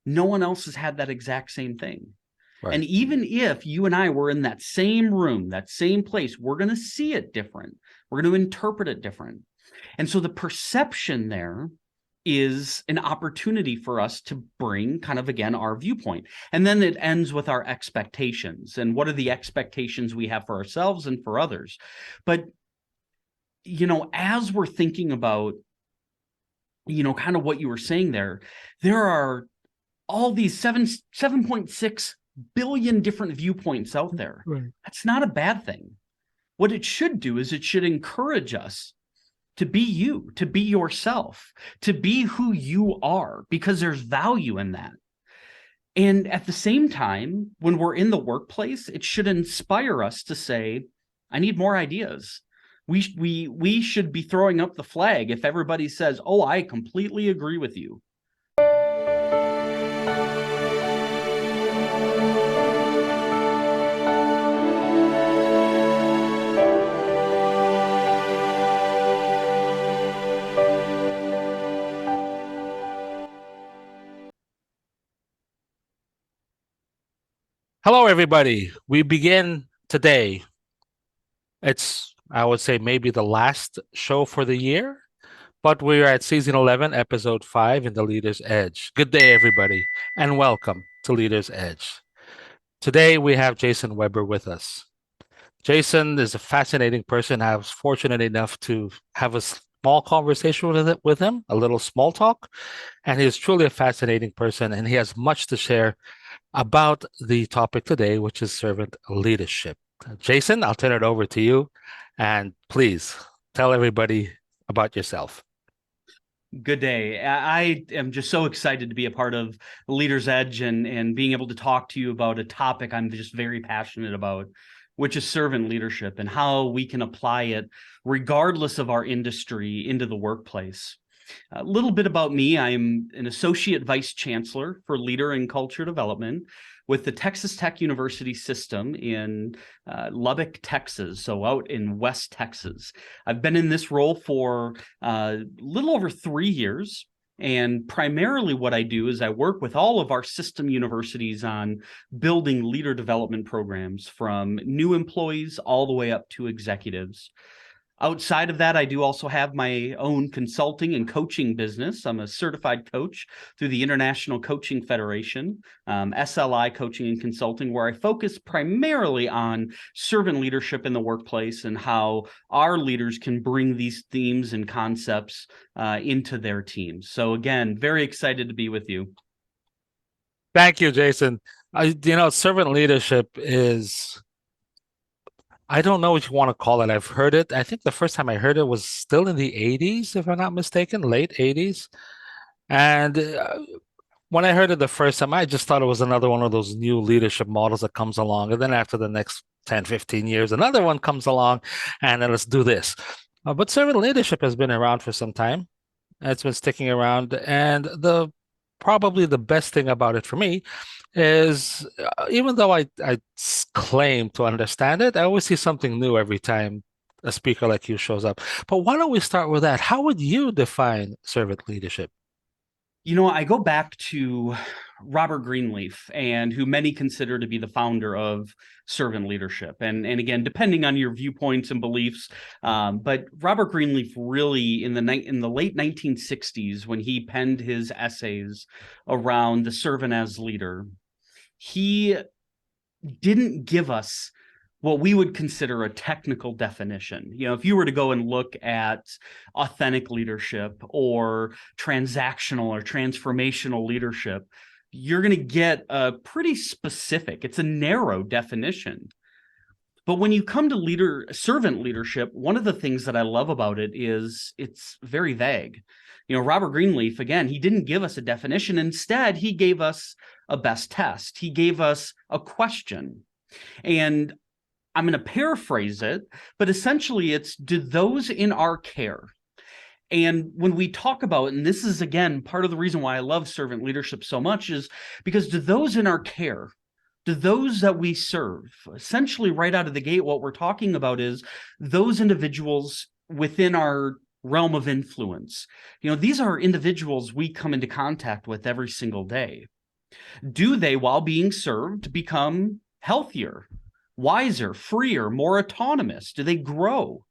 No one else has had that exact same thing. Right. And even if you and I were in that same room, that same place, we're going to see it different. We're going to interpret it different. And so the perception there is an opportunity for us to bring kind of, again, our viewpoint. And then it ends with our expectations and what are the expectations we have for ourselves and for others. But, as we're thinking about, kind of what you were saying there are all these 7.6 billion different viewpoints out there. Right. That's not a bad thing. What it should do is it should encourage us to be you, to be yourself, to be who you are, because there's value in that. And at the same time, when we're in the workplace, it should inspire us to say, I need more ideas. We should be throwing up the flag if everybody says, oh, I completely agree with you. Hello, everybody. We begin today. It's, I would say, maybe the last show for the year, but we're at season 11, episode 5 in the Leader's Edge. Good day, everybody, and welcome to Leader's Edge. Today, we have Jason Weber with us. Jason is a fascinating person. I was fortunate enough to have a small conversation with him, a little small talk, and he's truly a fascinating person, and he has much to share about the topic today, which is servant leadership. Jason, I'll turn it over to you, and please tell everybody about yourself. Good day. I am just so excited to be a part of Leader's Edge and being able to talk to you about a topic I'm just very passionate about, which is servant leadership and how we can apply it regardless of our industry into the workplace. A little bit about me. I'm an associate vice chancellor for leader and culture development with the Texas Tech University system in Lubbock, Texas, so out in West Texas. I've been in this role for a little over 3 years. And primarily what I do is I work with all of our system universities on building leader development programs from new employees all the way up to executives. Outside of that, I do also have my own consulting and coaching business. I'm a certified coach through the International Coaching Federation, SLI Coaching and Consulting, where I focus primarily on servant leadership in the workplace and how our leaders can bring these themes and concepts into their teams. So again, very excited to be with you. Thank you, Jason. Servant leadership is, I don't know what you want to call it. I've heard it. I think the first time I heard it was still in the 80s, if I'm not mistaken, late 80s. And when I heard it the first time, I just thought it was another one of those new leadership models that comes along. And then after the next 10, 15 years, another one comes along, and then let's do this. But servant leadership has been around for some time. It's been sticking around. And probably the best thing about it for me is even though I claim to understand it, I always see something new every time a speaker like you shows up. But why don't we start with that? How would you define servant leadership? I go back to Robert Greenleaf, and who many consider to be the founder of servant leadership. And again, depending on your viewpoints and beliefs, but Robert Greenleaf really in the late 1960s, when he penned his essays around the servant as leader, he didn't give us what we would consider a technical definition. If you were to go and look at authentic leadership or transactional or transformational leadership, you're going to get a pretty specific, it's a narrow definition. But when you come to servant leadership, one of the things that I love about it is it's very vague. Robert Greenleaf, again, he didn't give us a definition. Instead, he gave us a best test. He gave us a question. And I'm going to paraphrase it, but essentially it's, do those in our care? And when we talk about, and this is, again, part of the reason why I love servant leadership so much, is because do those in our care, do those that we serve, essentially right out of the gate, what we're talking about is those individuals within our realm of influence. These are individuals we come into contact with every single day. Do they, while being served, become healthier, wiser, freer, more autonomous? Do they grow?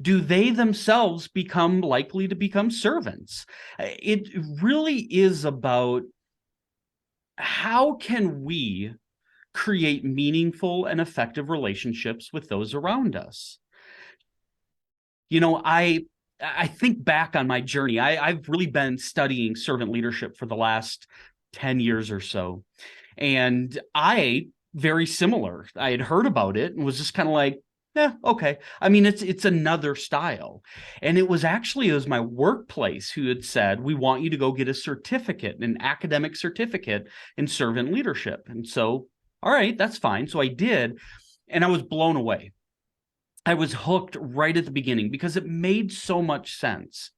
Do they themselves become likely to become servants? It really is about how can we create meaningful and effective relationships with those around us. I think back on my journey. I've really been studying servant leadership for the last 10 years or so. And very similar. I had heard about it and was just kind of like, yeah, okay. I mean, it's another style. And it was my workplace who had said, we want you to go get a certificate, an academic certificate in servant leadership. And so, all right, that's fine. So I did, and I was blown away. I was hooked right at the beginning because it made so much sense.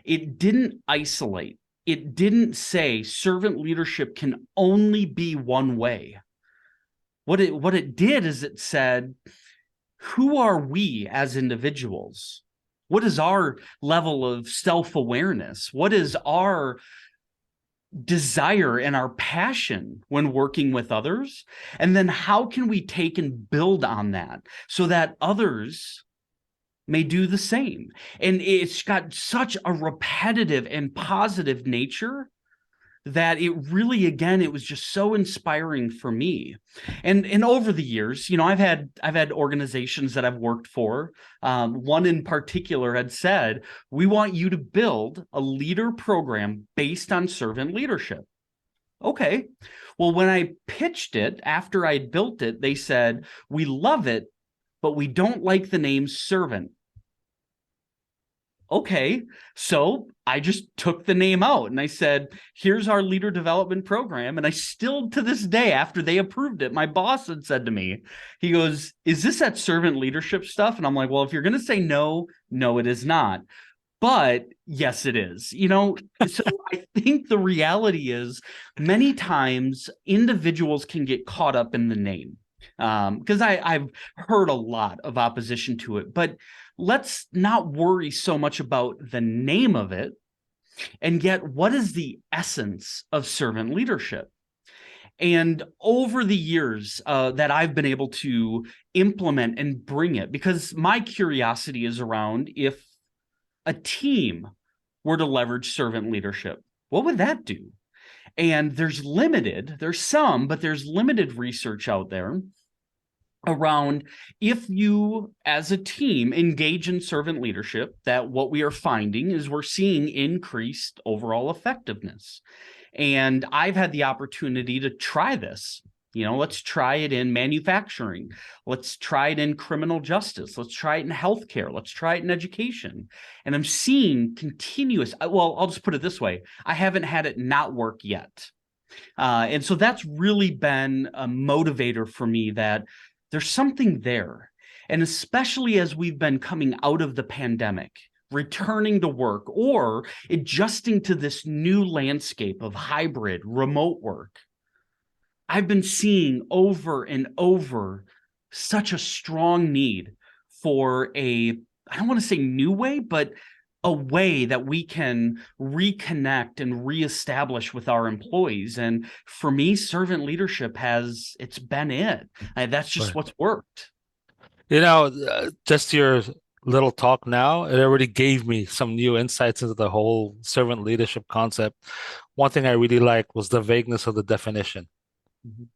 It didn't isolate. It didn't say servant leadership can only be one way. What it did is it said, who are we as individuals? What is our level of self-awareness? What is our desire and our passion when working with others? And then how can we take and build on that so that others may do the same? And it's got such a repetitive and positive nature that it really, again, it was just so inspiring for me. And over the years, I've had organizations that I've worked for. One in particular had said, we want you to build a leader program based on servant leadership. Okay. Well, when I pitched it after I built it, they said, we love it, but we don't like the name servant. Okay, so I just took the name out and I said, here's our leader development program. And I still, to this day, after they approved it, my boss had said to me, he goes, is this that servant leadership stuff? And I'm like, well, if you're going to say no, no, it is not. But yes, it is. So I think the reality is many times individuals can get caught up in the name, because I've heard a lot of opposition to it. But let's not worry so much about the name of it, and yet what is the essence of servant leadership? And over the years that I've been able to implement and bring it, because my curiosity is around, if a team were to leverage servant leadership, what would that do? And there's some, but there's limited research out there around, if you as a team engage in servant leadership, that what we are finding is we're seeing increased overall effectiveness. And I've had the opportunity to try this. Let's try it in manufacturing. Let's try it in criminal justice. Let's try it in healthcare. Let's try it in education. And I'm seeing well, I'll just put it this way. I haven't had it not work yet. And so that's really been a motivator for me, that there's something there. And especially as we've been coming out of the pandemic, returning to work, or adjusting to this new landscape of hybrid remote work, I've been seeing over and over such a strong need for I don't want to say new way, but a way that we can reconnect and reestablish with our employees. And for me, servant leadership it's been it. That's just Right. what's worked. Just your little talk now, it already gave me some new insights into the whole servant leadership concept. One thing I really liked was the vagueness of the definition. Mhm.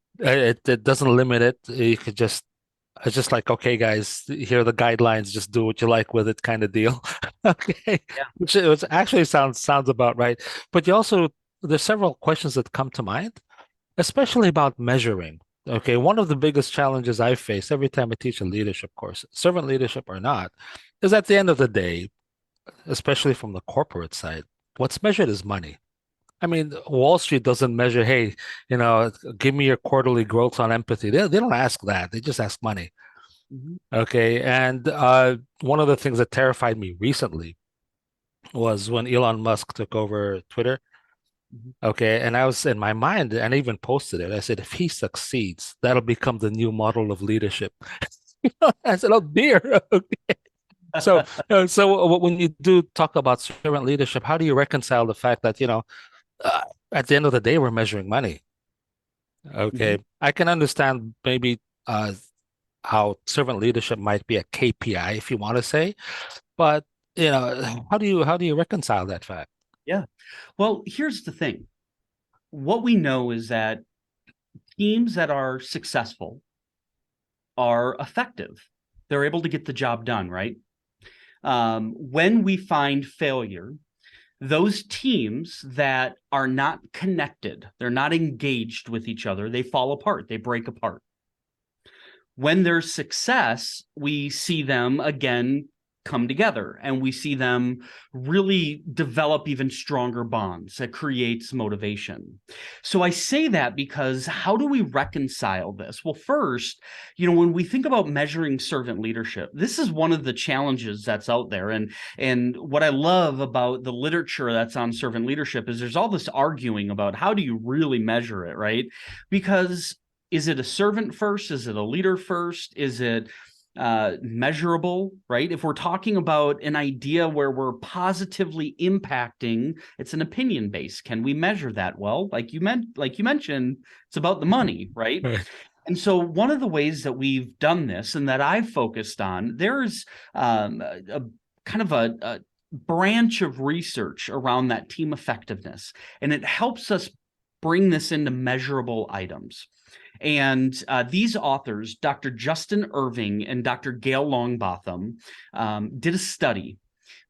It doesn't limit it. It's just like, okay, guys, here are the guidelines, just do what you like with it, kind of deal. Okay. Yeah. Which actually sounds about right. But there's several questions that come to mind, especially about measuring. Okay, one of the biggest challenges I face every time I teach a leadership course, servant leadership or not, is at the end of the day, especially from the corporate side, what's measured is money. I mean, Wall Street doesn't measure, hey, give me your quarterly growth on empathy. They don't ask that. They just ask money. Mhm. Okay. And one of the things that terrified me recently was when Elon Musk took over Twitter. Mhm. Okay. And I was in my mind, and I even posted it. I said, if he succeeds, that'll become the new model of leadership. I said, oh dear. So when you do talk about servant leadership, how do you reconcile the fact that, uh, at the end of the day, we're measuring money? Okay. I can understand maybe how servant leadership might be a KPI if you want to say, but how do you reconcile that fact? Yeah. Well, here's the thing. What we know is that teams that are successful are effective. They're able to get the job done, right? When we find failure, those teams that are not connected, they're not engaged with each other, they fall apart, they break apart. When there's success, we see them again come together and we see them really develop even stronger bonds that creates motivation. So I say that because how do we reconcile this? Well, first, when we think about measuring servant leadership, this is one of the challenges that's out there. And what I love about the literature that's on servant leadership is there's all this arguing about how do you really measure it, right? Because is it a servant first? Is it a leader first? Is it measurable, right? If we're talking about an idea where we're positively impacting, it's an opinion base. Can we measure that? Well, like you mentioned, it's about the money, right? Right. And so one of the ways that we've done this and that I've focused on, there's a kind of a branch of research around that team effectiveness, and it helps us bring this into measurable items. And these authors, Dr. Justin Irving and Dr. Gail Longbotham, did a study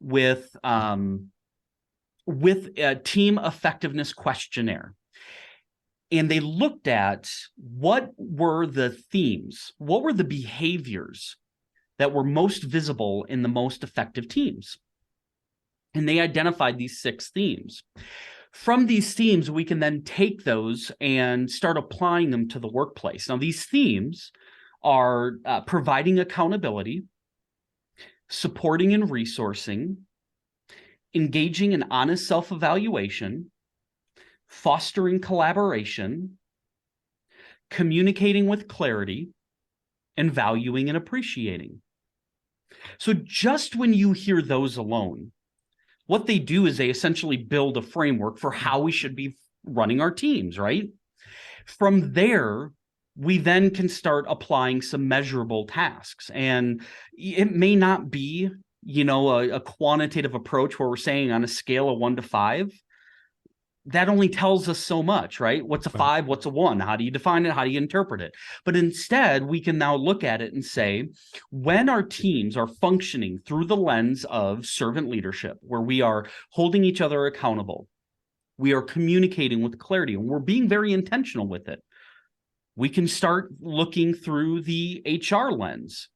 with a team effectiveness questionnaire. And they looked at what were the themes, what were the behaviors that were most visible in the most effective teams. And they identified these 6 themes. From these themes, we can then take those and start applying them to the workplace. Now, these themes are providing accountability, supporting and resourcing, engaging in honest self-evaluation, fostering collaboration, communicating with clarity, and valuing and appreciating. So just when you hear those alone, what they do is they essentially build a framework for how we should be running our teams, right? From there, we then can start applying some measurable tasks. And it may not be, a quantitative approach where we're saying on a scale of 1 to 5, that only tells us so much, right? What's a 5? What's a 1? How do you define it? How do you interpret it? But instead, we can now look at it and say, when our teams are functioning through the lens of servant leadership, where we are holding each other accountable, we are communicating with clarity, and we're being very intentional with it, we can start looking through the HR lens.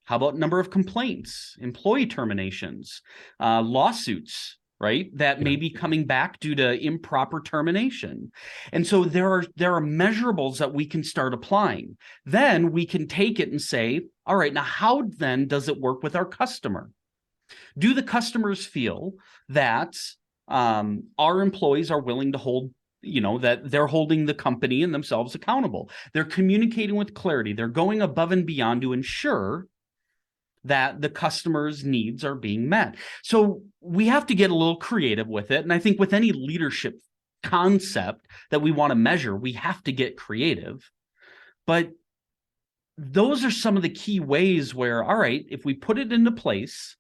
How about number of complaints, employee terminations, lawsuits, right? That may be coming back due to improper termination. And so there are measurables that we can start applying. Then we can take it and say, all right, now how then does it work with our customer? Do the customers feel that our employees are willing to hold, that they're holding the company and themselves accountable? They're communicating with clarity. They're going above and beyond to ensure that the customer's needs are being met. So we have to get a little creative with it. And I think with any leadership concept that we want to measure, we have to get creative. But those are some of the key ways where, all right, if we put it into place,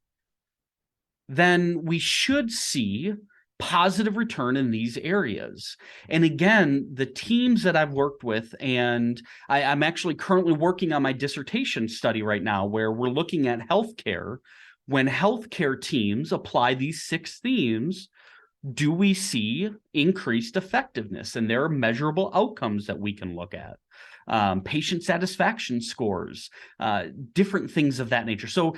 then we should see positive return in these areas. And again, the teams that I've worked with, and I'm actually currently working on my dissertation study right now, where we're looking at healthcare. When healthcare teams apply these 6 themes, do we see increased effectiveness? And there are measurable outcomes that we can look at. Patient satisfaction scores, different things of that nature. So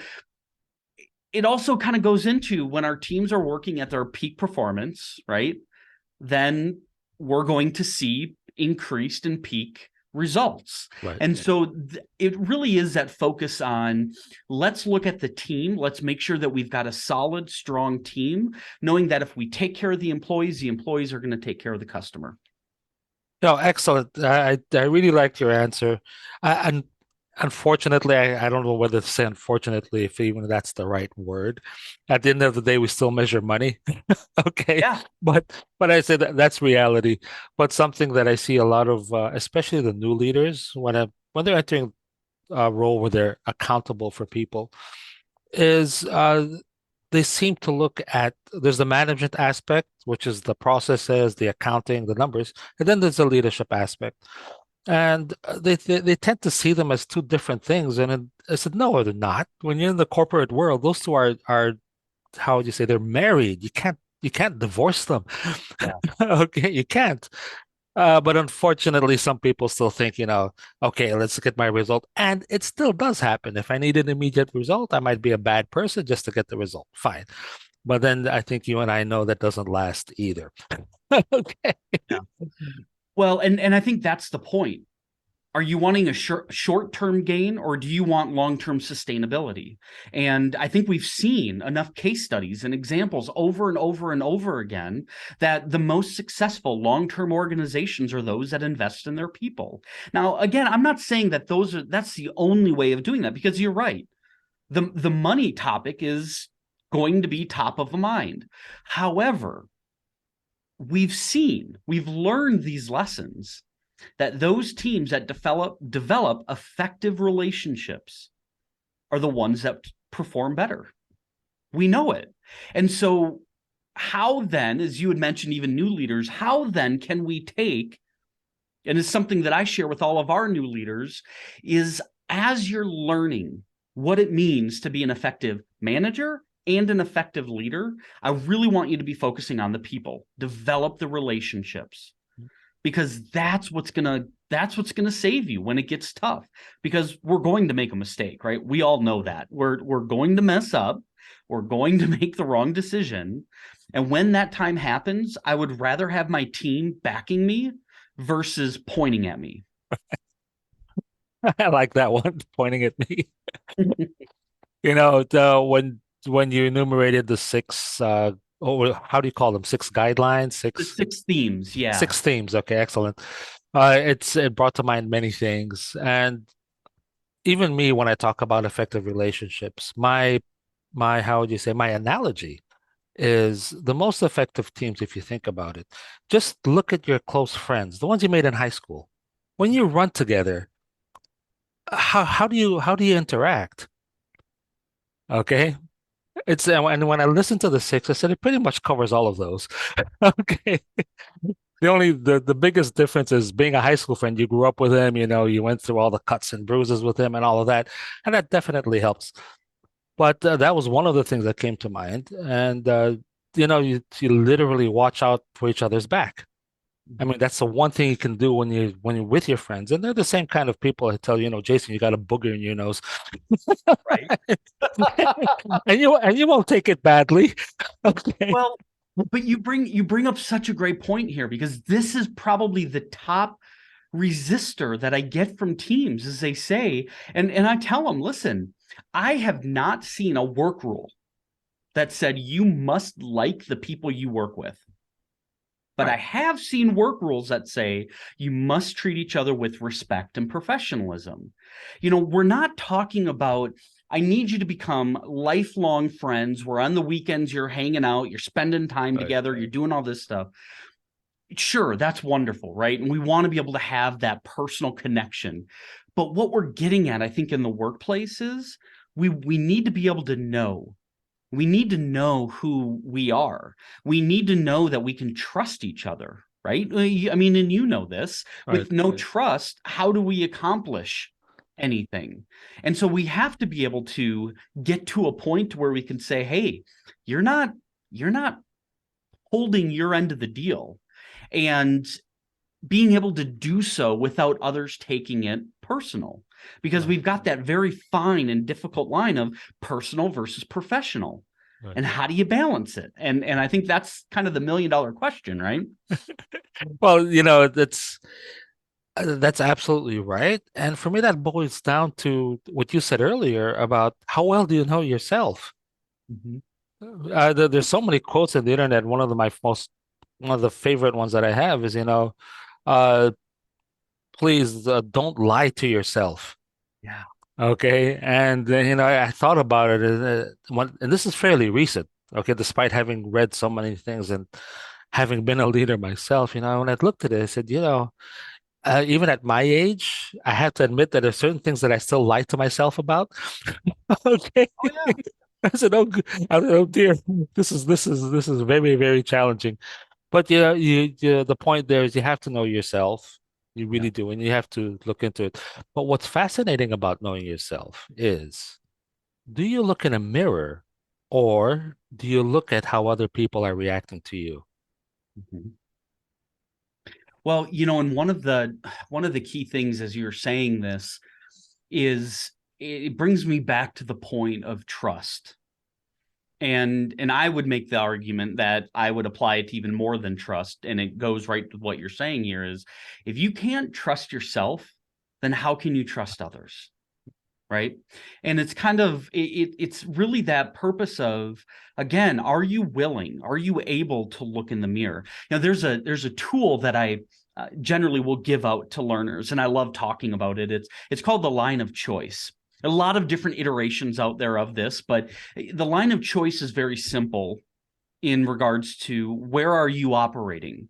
it also kind of goes into when our teams are working at their peak performance, right? Then we're going to see increased and peak results. Right. And so it really is that focus on, let's look at the team. Let's make sure that we've got a solid, strong team, knowing that if we take care of the employees are going to take care of the customer. No, excellent. I really liked your answer. And Unfortunately, I don't know whether to say unfortunately, if even that's the right word. At the end of the day, we still measure money. Okay. Yeah. But I say that that's reality. But something that I see a lot of, especially the new leaders, when they're entering a role where they're accountable for people, is they seem to look at there's the management aspect, which is the processes, the accounting, the numbers, and then there's the leadership aspect. And they tend to see them as two different things. And I said, no, they're not. When you're in the corporate world, those two are how would you say they're married. You can't divorce them. Yeah. Okay, you can't. But unfortunately, some people still think, okay, let's get my result. And it still does happen. If I need an immediate result, I might be a bad person just to get the result. Fine. But then I think you and I know that doesn't last either. Okay. Yeah. Well, and I think that's the point. Are you wanting a short-term gain, or do you want long-term sustainability? And I think we've seen enough case studies and examples over and over and over again that the most successful long-term organizations are those that invest in their people. Now, again, I'm not saying that that's the only way of doing that, because you're right. The money topic is going to be top of mind. However, we've learned these lessons, that those teams that develop effective relationships are the ones that perform better. We know it. And so how then, as you had mentioned, even new leaders, how then can we take, and it's something that I share with all of our new leaders, is as you're learning what it means to be an effective manager and an effective leader, I really want you to be focusing on the people, develop the relationships, because that's what's gonna save you when it gets tough. Because we're going to make a mistake, right? We all know that we're going to mess up, we're going to make the wrong decision, and when that time happens, I would rather have my team backing me versus pointing at me. I like that one, pointing at me. When you enumerated the six, how do you call them? Six guidelines, The six themes, yeah. six themes. Okay, excellent. It brought to mind many things, and even me when I talk about effective relationships, my how would you say my analogy is the most effective teams, if you think about it. Just look at your close friends, the ones you made in high school. When you run together, how do you interact? Okay. And when I listen to the six, I said it pretty much covers all of those. Okay. The biggest difference is being a high school friend. You grew up with him, you went through all the cuts and bruises with him and all of that, and that definitely helps. But that was one of the things that came to mind. And you literally watch out for each other's back. I mean, that's the one thing you can do when you're with your friends, and they're the same kind of people that tell you, Jason, you got a booger in your nose, Right. and you won't take it badly. Okay. Well, but you bring up such a great point here, because this is probably the top resistor that I get from teams, as they say, and I tell them, listen, I have not seen a work rule that said you must like the people you work with. But I Right. have seen work rules that say you must treat each other with respect and professionalism. We're not talking about, I need you to become lifelong friends where on the weekends you're hanging out, you're spending time Right. together, you're doing all this stuff. Sure, that's wonderful, right? And we want to be able to have that personal connection. But what we're getting at, I think, in the workplace is we need to be able to know. We need to know who we are. We need to know that we can trust each other, right? I mean, and you know this, Right. with no trust, how do we accomplish anything? And so we have to be able to get to a point where we can say, hey, you're not holding your end of the deal. And being able to do so without others taking it personal, because Right. we've got that very fine and difficult line of personal versus professional, Right. and how do you balance it? And I think that's kind of the $1 million question, right? Well, that's absolutely right. And for me, that boils down to what you said earlier about how well do you know yourself? Mhm. There's so many quotes on the internet. One of the favorite ones that I have is, uh, please don't lie to yourself. Yeah. Okay. And then, I thought about it, and this is fairly recent. Okay. Despite having read so many things and having been a leader myself, when I looked at it, I said, even at my age, I have to admit that there's certain things that I still lie to myself about. Okay. Oh yeah. I said, I said, oh dear, this is very, very challenging. But the point there is you have to know yourself. You Yeah. really do, and you have to look into it. But what's fascinating about knowing yourself is, do you look in a mirror, or do you look at how other people are reacting to you? Mhm. Well, and one of the key things as you're saying this is it brings me back to the point of trust. And I would make the argument that I would apply it to even more than trust. And it goes right with what you're saying here is if you can't trust yourself, then how can you trust others? Right. And it's kind of it's really that purpose of, again, are you willing, are you able to look in the mirror? There's a tool that I generally will give out to learners, and I love talking about it. It's called the line of choice. A lot of different iterations out there of this, but the line of choice is very simple in regards to where are you operating.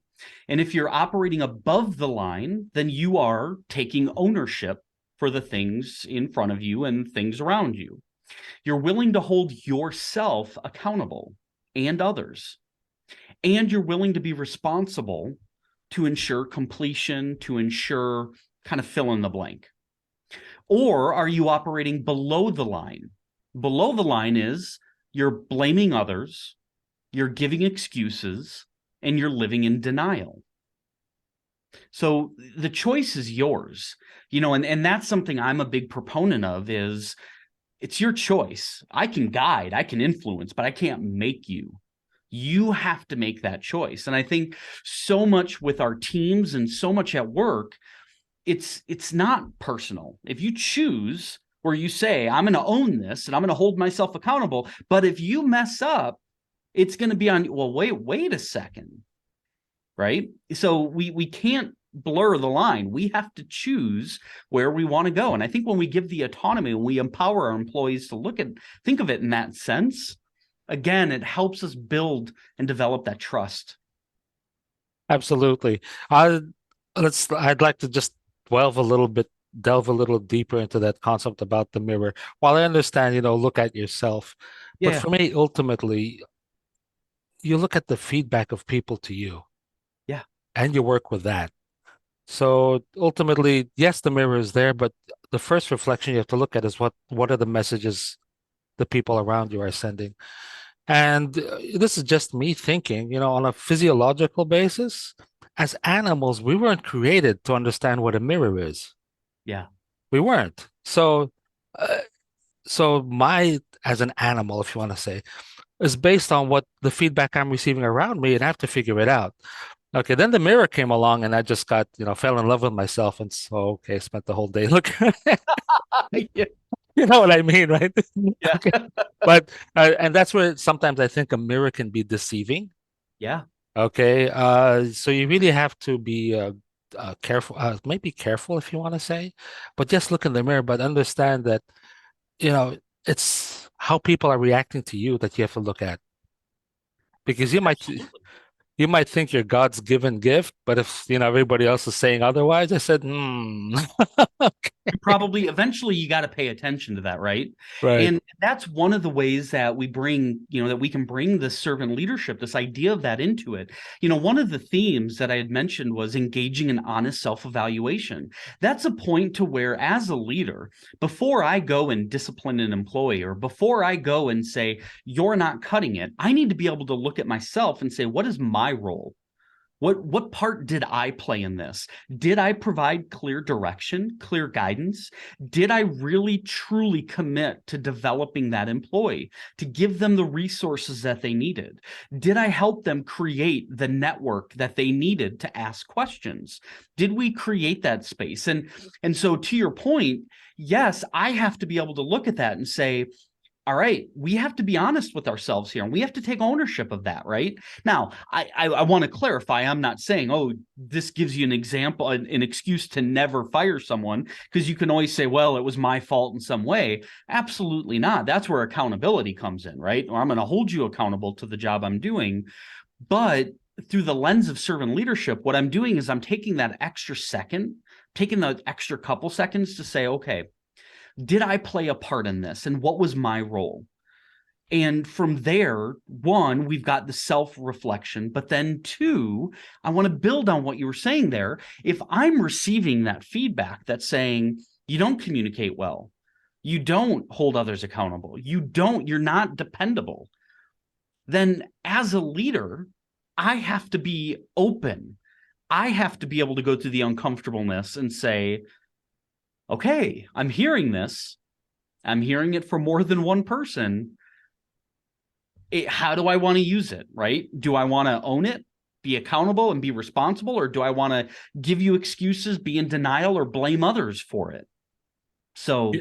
And if you're operating above the line, then you are taking ownership for the things in front of you and things around you. You're willing to hold yourself accountable and others, and you're willing to be responsible to ensure completion, to ensure kind of fill in the blank. Or are you operating below the line? Below the line is you're blaming others, you're giving excuses, and you're living in denial. So the choice is yours, and that's something I'm a big proponent of is it's your choice. I can guide, I can influence, but I can't make you. You have to make that choice. And I think so much with our teams and so much at work, it's not personal. If you choose where you say, I'm going to own this and I'm going to hold myself accountable, but if you mess up, it's going to be on, well, wait a second, right? So we can't blur the line. We have to choose where we want to go. And I think when we give the autonomy, when we empower our employees to think of it in that sense, again, it helps us build and develop that trust. Absolutely. I I'd like to just delve a little deeper into that concept about the mirror. While I understand, look at yourself, but Yeah. for me, ultimately, you look at the feedback of people to you Yeah. and you work with that. So ultimately, yes, the mirror is there, but the first reflection you have to look at is what are the messages the people around you are sending. And this is just me thinking, on a physiological basis, as animals, we weren't created to understand what a mirror is. Yeah. We weren't. Uh, so my, as an animal, if you want to say, is based on what the feedback I'm receiving around me, and I have to figure it out. Okay, then the mirror came along, and I just fell in love with myself, and so okay, spent the whole day looking. Yeah. You know what I mean, right? Yeah. Okay, but and that's where sometimes I think a mirror can be deceiving. Yeah. Okay, so you really have to be careful, maybe careful if you want to say, but just look in the mirror, but understand that, it's how people are reacting to you that you have to look at. Because Absolutely. you might think you're God's given gift, but if everybody else is saying otherwise, I said, You probably eventually you got to pay attention to that, right? right. And that's one of the ways that that we can bring this servant leadership, this idea of that into it. One of the themes that I had mentioned was engaging in honest self-evaluation. That's a point to where, as a leader, before I go and discipline an employee, or before I go and say, you're not cutting it, I need to be able to look at myself and say, what is my role? What part did I play in this? Did I provide clear direction, clear guidance? Did I really truly commit to developing that employee, to give them the resources that they needed? Did I help them create the network that they needed to ask questions? Did we create that space? And so to your point, yes, I have to be able to look at that and say, all right, we have to be honest with ourselves here and we have to take ownership of that, right? Now, I want to clarify, I'm not saying, oh, this gives you an example, an excuse to never fire someone, because you can always say, well, it was my fault in some way. Absolutely not. That's where accountability comes in, right? Or I'm going to hold you accountable to the job I'm doing. But through the lens of servant leadership, what I'm doing is I'm taking that extra second, taking the extra couple seconds to say, okay, did I play a part in this? And what was my role? And from there, one, we've got the self-reflection, but then two, I want to build on what you were saying there. If I'm receiving that feedback that's saying, you don't communicate well, you don't hold others accountable, you're not dependable, then as a leader, I have to be open. I have to be able to go through the uncomfortableness and say, okay, I'm hearing this. I'm hearing it from more than one person. How do I want to use it, right? Do I want to own it, be accountable and be responsible, or do I want to give you excuses, be in denial, or blame others for it? So,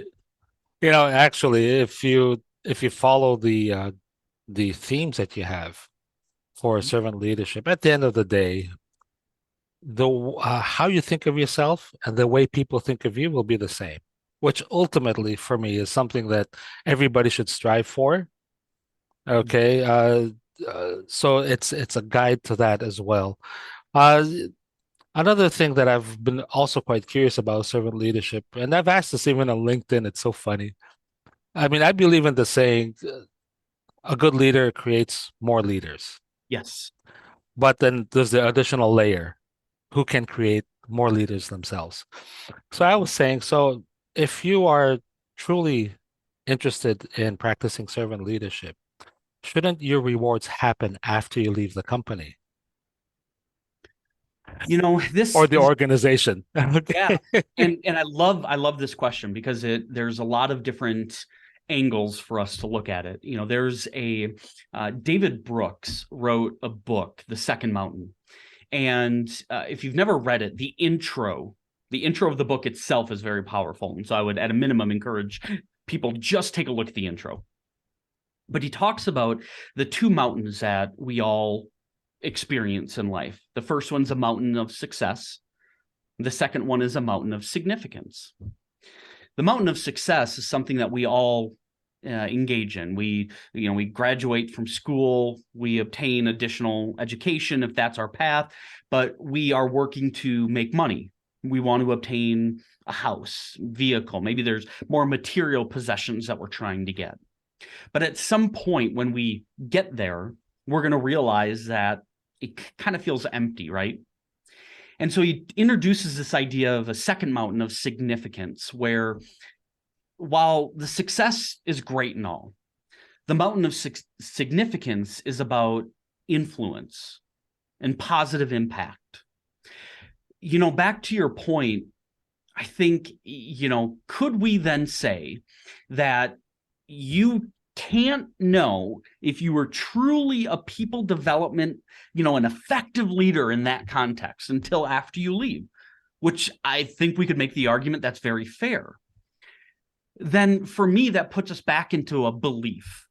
Actually, if you follow the themes that you have for servant leadership, at the end of the day, the how you think of yourself and the way people think of you will be the same, which ultimately for me is something that everybody should strive for. Okay, so it's a guide to that as well. Uh, Another thing that I've been also quite curious about servant leadership, and I've asked this even on LinkedIn. It's so funny. I mean, I believe in the saying, a good leader creates more leaders. yes. But then there's the additional layer, who can create more leaders themselves. So I was saying, so if you are truly interested in practicing servant leadership, shouldn't your rewards happen after you leave the company This or the is, organization? yeah. Okay. And I love this question because there's a lot of different angles for us to look at it. There's a David Brooks wrote a book, The Second Mountain. And if you've never read it, the intro of the book itself is very powerful. And so I would, at a minimum, encourage people just take a look at the intro. But he talks about the two mountains that we all experience in life. The first one's a mountain of success. The second one is a mountain of significance. The mountain of success is something that we all engage in. We graduate from school, we obtain additional education if that's our path, but we are working to make money. We want to obtain a house, vehicle. Maybe there's more material possessions that we're trying to get. But at some point when we get there, we're going to realize that it kind of feels empty, right? And so he introduces this idea of a second mountain of significance, where while the success is great and all, the mountain of significance is about influence and positive impact. Back to your point, I think, could we then say that you can't know if you were truly a people development, an effective leader in that context until after you leave, which I think we could make the argument that's very fair. Then for me, that puts us back into a belief.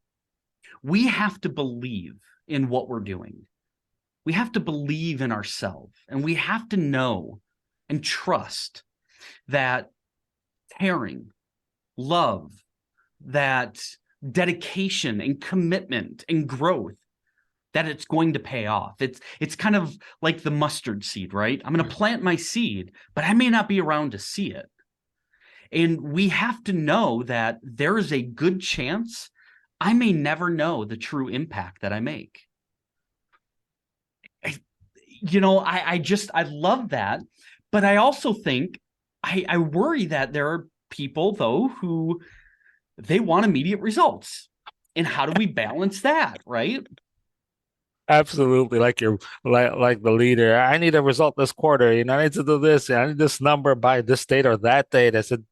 We have to believe in what we're doing. We have to believe in ourselves, and we have to know and trust that caring, love, that dedication and commitment and growth, that it's going to pay off. It's kind of like the mustard seed, right? I'm going to plant my seed, but I may not be around to see it. And we have to know that there is a good chance I may never know the true impact that I make. I love that. But I also think I worry that there are people, though, who they want immediate results. And how do we balance that, right? Absolutely, like the leader. I need a result this quarter. I need to do this. I need this number by this date or that date. I said,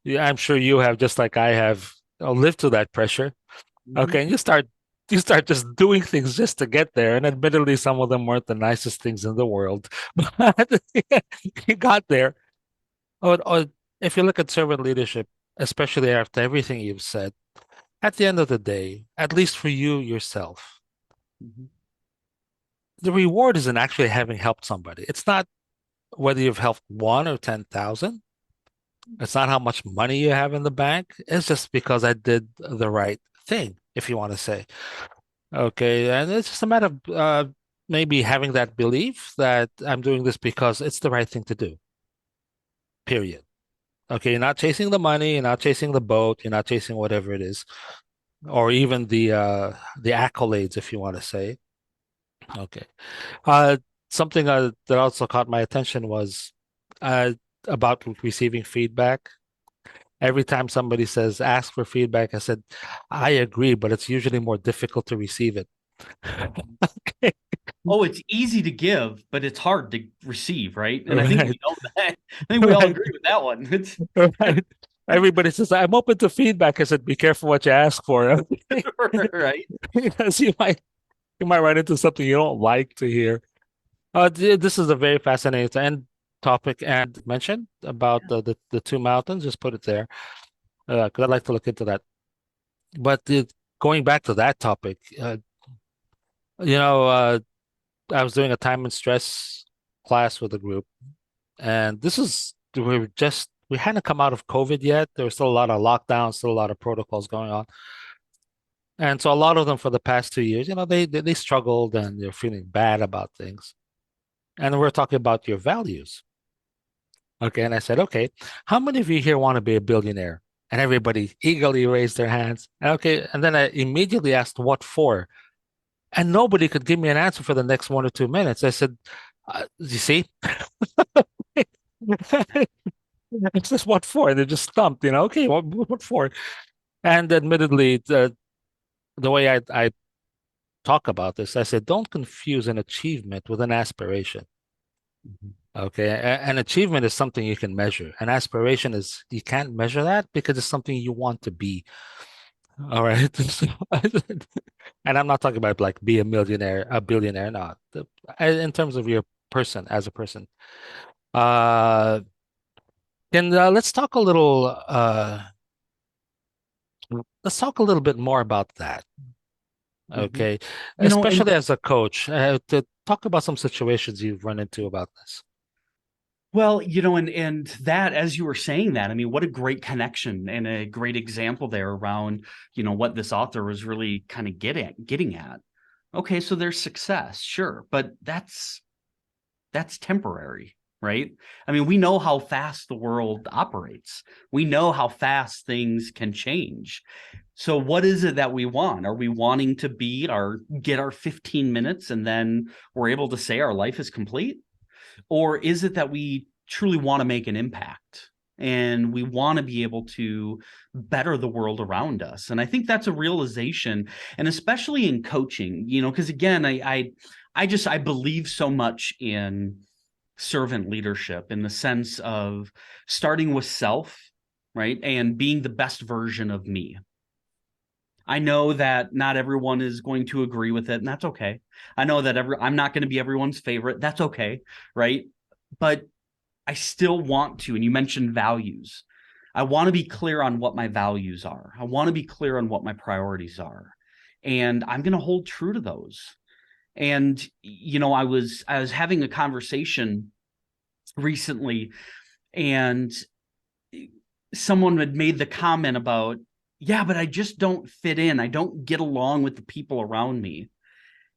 yeah, I'm sure you have, just like I have, lived to that pressure. Mhm. Okay, and you start just doing things just to get there. And admittedly, some of them weren't the nicest things in the world, but you got there. If you look at servant leadership, especially after everything you've said, at the end of the day, at least for you yourself, Mhm. the reward isn't actually having helped somebody. It's not whether you've helped one or 10,000. It's not how much money you have in the bank. It's just because I did the right thing, if you want to say. Okay. And it's just a matter of maybe having that belief that I'm doing this because it's the right thing to do, period. Okay. You're not chasing the money, you're not chasing the boat, you're not chasing whatever it is, or even the accolades, if you want to say. Okay. Uh, Something that also caught my attention was uh, about receiving feedback. Every time somebody says ask for feedback, I said, I agree, but it's usually more difficult to receive it. Okay. Oh, it's easy to give, but it's hard to receive, right? And I think Right, we know that. I think we all right, agree with that one. It's right. Everybody says, I'm open to feedback. I said, be careful what you ask for. Okay? right. Because you might run into something you don't like to hear. This is a very fascinating and topic and mention about the two mountains. Just put it there, because I'd like to look into that. But going back to that topic, you know, I was doing a time and stress class with a group, and we hadn't come out of COVID yet. There was still a lot of lockdowns, still a lot of protocols going on. And so a lot of them for the past 2 years, they struggled and they're feeling bad about things. And we're talking about your values. Okay. And I said, okay, how many of you here want to be a billionaire? And everybody eagerly raised their hands. Okay. And then I immediately asked, what for? And nobody could give me an answer for the next 1 or 2 minutes. I said, you see, it's just what for? And they're just stumped, okay, what for? And admittedly, the way I talk about this, I said, don't confuse an achievement with an aspiration. Mhm. Okay. An achievement is something you can measure. An aspiration is you can't measure that because it's something you want to be. All right. So, and I'm not talking about like be a millionaire, a billionaire, not in terms of your person as a person. Uh, and let's talk a little bit more about that. Mhm. Okay. And Especially as a coach, to talk about some situations you've run into about this. well, and that as you were saying that, I mean, what a great connection and a great example there around, what this author was really kind of getting at. Okay, so there's success, sure, but that's temporary, right? I mean, we know how fast the world operates. We know how fast things can change. So what is it that we want? Are we wanting to get our 15 minutes and then we're able to say our life is complete? Or is it that we truly want to make an impact and we want to be able to better the world around us? And I think that's a realization, and especially in coaching, because again, I believe so much in servant leadership in the sense of starting with self, right? And being the best version of me. I know that not everyone is going to agree with it, and that's okay. I know that I'm not going to be everyone's favorite. That's okay, right? But I still want to, and you mentioned values. I want to be clear on what my values are. I want to be clear on what my priorities are. And I'm going to hold true to those. And I was having a conversation recently, and someone had made the comment about, yeah, but I just don't fit in. I don't get along with the people around me.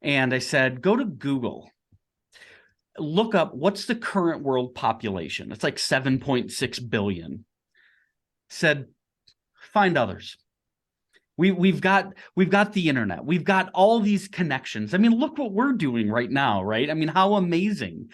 And I said, go to Google, look up what's the current world population. It's like 7.6 billion. Said, find others. We've got the internet. We've got all these connections. I mean, look what we're doing right now, right? I mean, how amazing.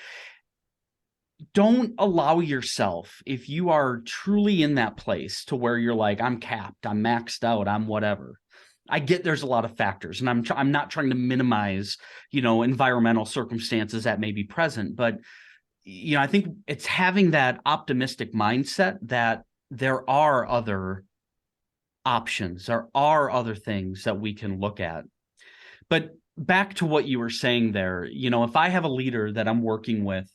Don't allow yourself, if you are truly in that place to where you're like, I'm capped, I'm maxed out, I'm whatever. I get there's a lot of factors, and I'm not trying to minimize, environmental circumstances that may be present, but I think it's having that optimistic mindset that there are other options, there are other things that we can look at. But back to what you were saying there, if I have a leader that I'm working with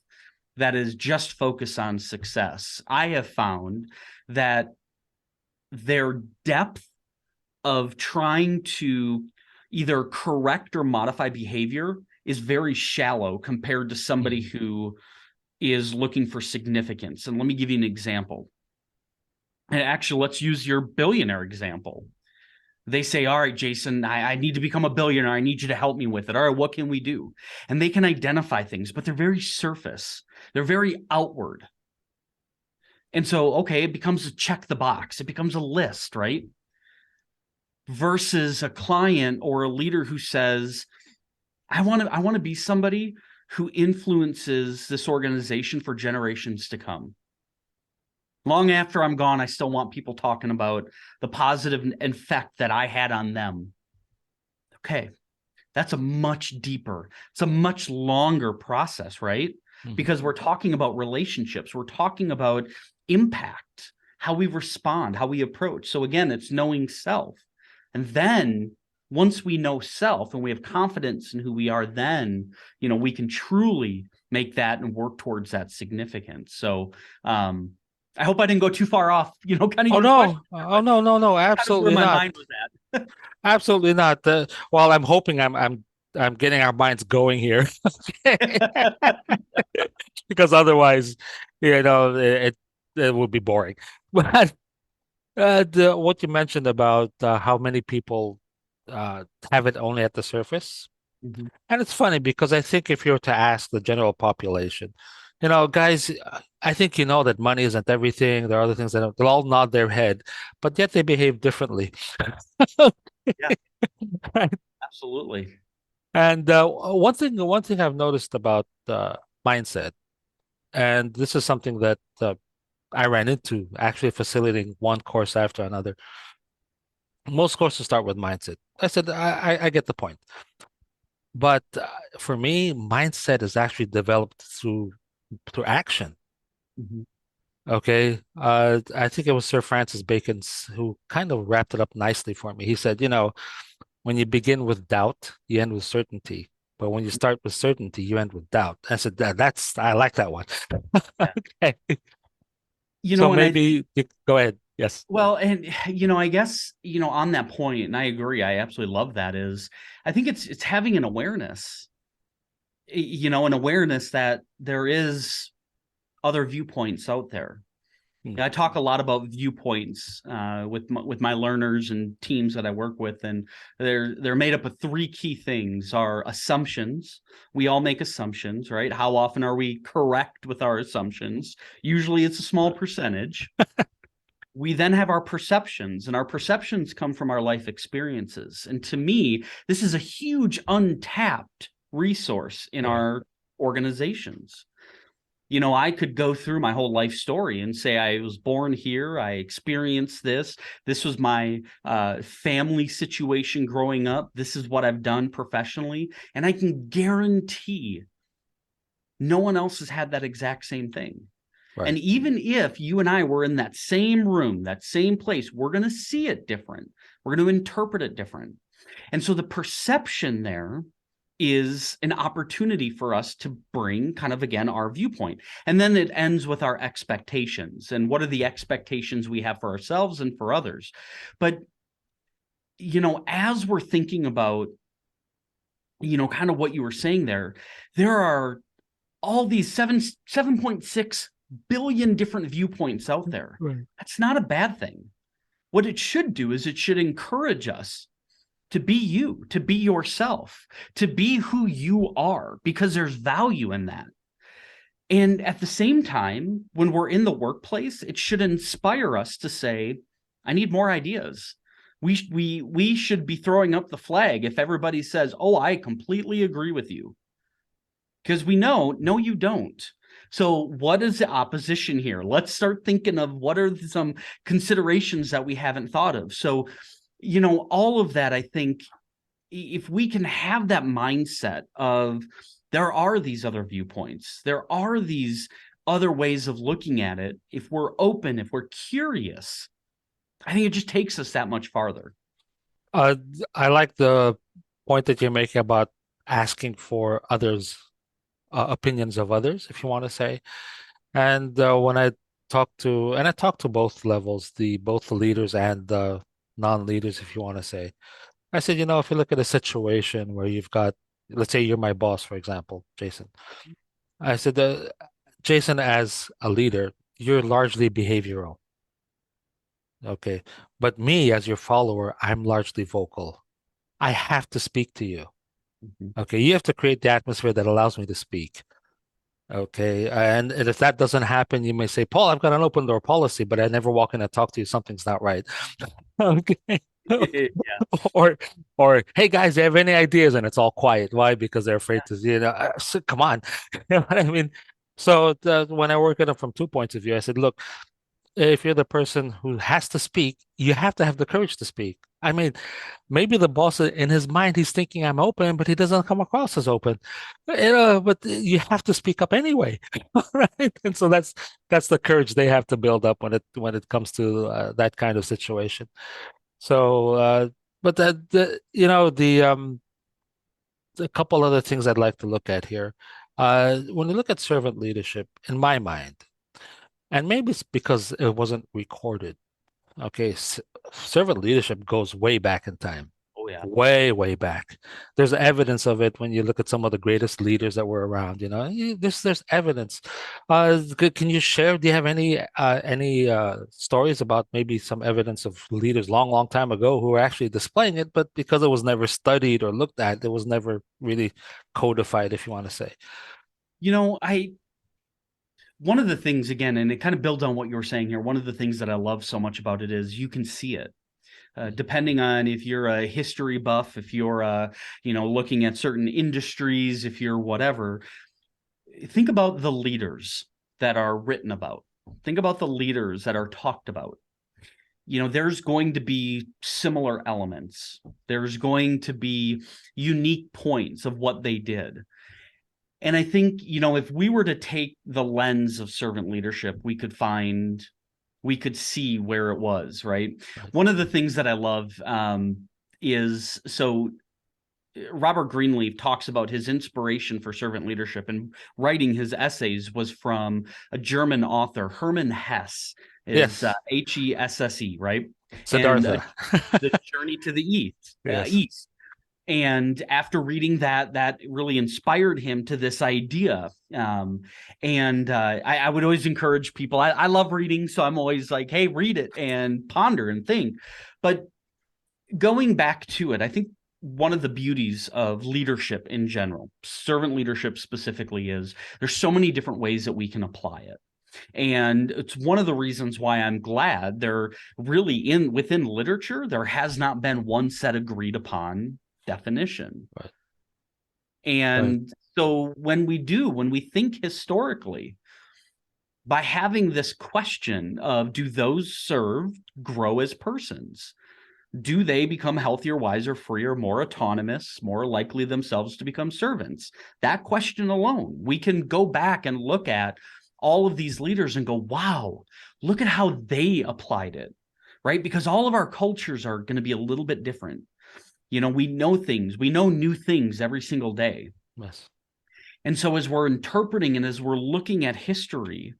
that is just focused on success, I have found that their depth of trying to either correct or modify behavior is very shallow compared to somebody who is looking for significance. And let me give you an example. And actually, let's use your billionaire example. They say, all right, Jason, I need to become a billionaire. I need you to help me with it. All right, what can we do? And they can identify things, but they're very surface. They're very outward. And so, okay, it becomes a check the box. It becomes a list, right? Versus a client or a leader who says, I want to be somebody who influences this organization for generations to come. Long after I'm gone, I still want people talking about the positive effect that I had on them. Okay, that's a much deeper, it's a much longer process, right? Because we're talking about relationships, we're talking about impact, how we respond, how we approach. So again, it's knowing self. And then once we know self and we have confidence in who we are, then, we can truly make that and work towards that significance. So, I hope I didn't go too far off, kind of Oh your question. no. Oh no, no, no, Kind of where absolutely my not. mind was at. Absolutely not. Well, I'm hoping I'm getting our minds going here. Because otherwise, it would be boring. But what you mentioned about how many people have it only at the surface, Mhm. and it's funny because I think if you were to ask the general population, guys, I think you know that money isn't everything. There are other things that they'll all nod their head, but yet they behave differently. Yeah, Right? absolutely. And one thing I've noticed about mindset, and this is something that I ran into actually facilitating one course after another. Most courses start with mindset. I said I get the point, but for me, mindset is actually developed through action. Mhm. Okay, I think it was Sir Francis Bacon's who kind of wrapped it up nicely for me. He said, when you begin with doubt, you end with certainty. But when you start with certainty, you end with doubt. I said I like that one. Yeah. Okay. So And I maybe go ahead. Yes. well, and I guess, on that point, and I agree, I absolutely love that is I think it's having an awareness, an awareness that there is other viewpoints out there. Hmm. I talk a lot about viewpoints with my learners and teams that I work with, and they're made up of three key things: are assumptions. We all make assumptions, right? How often are we correct with our assumptions? Usually, it's a small percentage. We then have our perceptions, and our perceptions come from our life experiences. And to me, this is a huge untapped resource in Right. our organizations. I could go through my whole life story and say I was born here, I experienced this. This was my family situation growing up. This is what I've done professionally. And I can guarantee no one else has had that exact same thing. Right. And even if you and I were in that same room, that same place, we're going to see it different. We're going to interpret it different. And so the perception there is an opportunity for us to bring kind of again our viewpoint. And then it ends with our expectations and what are the expectations we have for ourselves and for others. But as we're thinking about kind of what you were saying there are all these 7.6 billion different viewpoints out there. Right. That's not a bad thing. What it should do is it should encourage us to be you, to be yourself, to be who you are, because there's value in that. And at the same time, when we're in the workplace, it should inspire us to say, I need more ideas. We should be throwing up the flag if everybody says, oh, I completely agree with you. Because we know, no, you don't. So what is the opposition here? Let's start thinking of what are some considerations that we haven't thought of. So, all of that, I think, if we can have that mindset of there are these other viewpoints, there are these other ways of looking at it, if we're open, if we're curious, I think it just takes us that much farther. Uh, I like the point that you're making about asking for others' opinions of others, if you want to say. And when I talk to both levels, both the leaders and the non-leaders, if you want to say. I said, if you look at a situation where you've got, let's say you're my boss, for example, Jason. I said, Jason, as a leader, you're largely behavioral. Okay. But me, as your follower, I'm largely vocal. I have to speak to you. Mhm. Okay. You have to create the atmosphere that allows me to speak. Okay. And if that doesn't happen, you may say, Paul, I've got an open door policy, but I never walk in and talk to you. Something's not right. Okay. Yeah. Or or hey guys, do you have any ideas? And it's all quiet. Why? Because they're afraid to, so come on. You know what I mean? So when I work at it from 2 points of view, I said, look, if you're the person who has to speak, you have to have the courage to speak. I mean, maybe the boss in his mind, he's thinking I'm open, but he doesn't come across as open. But you have to speak up anyway, right? And so that's the courage they have to build up when it comes to that kind of situation. So, but a couple other things I'd like to look at here. When you look at servant leadership, in my mind, and maybe it's because it wasn't recorded. Okay, servant leadership goes way back in time, Oh yeah. way, way back. There's evidence of it when you look at some of the greatest leaders that were around. There's evidence. Can you share? Do you have any stories about maybe some evidence of leaders long, long time ago who were actually displaying it, but because it was never studied or looked at, it was never really codified, if you want to say. I one of the things again, and it kind of builds on what you were saying here. One of the things that I love so much about it is you can see it. Depending on if you're a history buff, if you're looking at certain industries, if you're whatever, think about the leaders that are written about. Think about the leaders that are talked about. There's going to be similar elements. There's going to be unique points of what they did. And I think, if we were to take the lens of servant leadership, we could see where it was, right? Right. One of the things that I love is so Robert Greenleaf talks about his inspiration for servant leadership and writing his essays was from a German author, Hermann Hesse, is Yes, Hesse, right? And Siddhartha. the Journey to the East, Yes. East. And after reading that really inspired him to this idea. And I would always encourage people. I love reading, so I'm always like, hey, read it and ponder and think. But going back to it, I think one of the beauties of leadership in general, servant leadership specifically, is there's so many different ways that we can apply it. And it's one of the reasons why I'm glad there really within literature, there has not been one set agreed upon definition. Right. Right. And so when we think historically, by having this question of do those served grow as persons? Do they become healthier, wiser, freer, more autonomous, more likely themselves to become servants? That question alone, we can go back and look at all of these leaders and go, wow, look at how they applied it, right? Because all of our cultures are going to be a little bit different. We know things, we know new things every single day. Yes. And so as we're interpreting and as we're looking at history,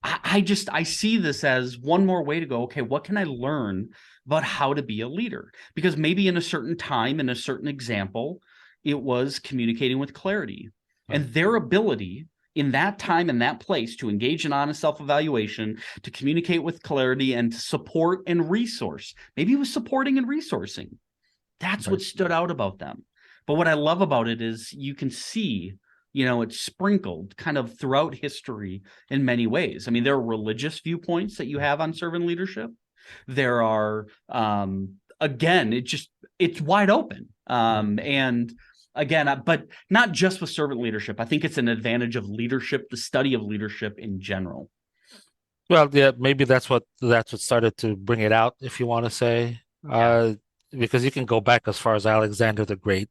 I see this as one more way to go, okay, what can I learn about how to be a leader? Because maybe in a certain time, in a certain example, it was communicating with clarity. Right. And their ability in that time and that place to engage in honest self-evaluation, to communicate with clarity and to support and resource. Maybe it was supporting and resourcing. That's Right. what stood out about them. But what I love about it is you can see, it's sprinkled kind of throughout history in many ways. I mean, there are religious viewpoints that you have on servant leadership. There are, again, it's wide open. Right. And again, but not just with servant leadership. I think it's an advantage of leadership, the study of leadership in general. Well, yeah, maybe that's what started to bring it out, if you want to say. Yeah. Because you can go back as far as Alexander the Great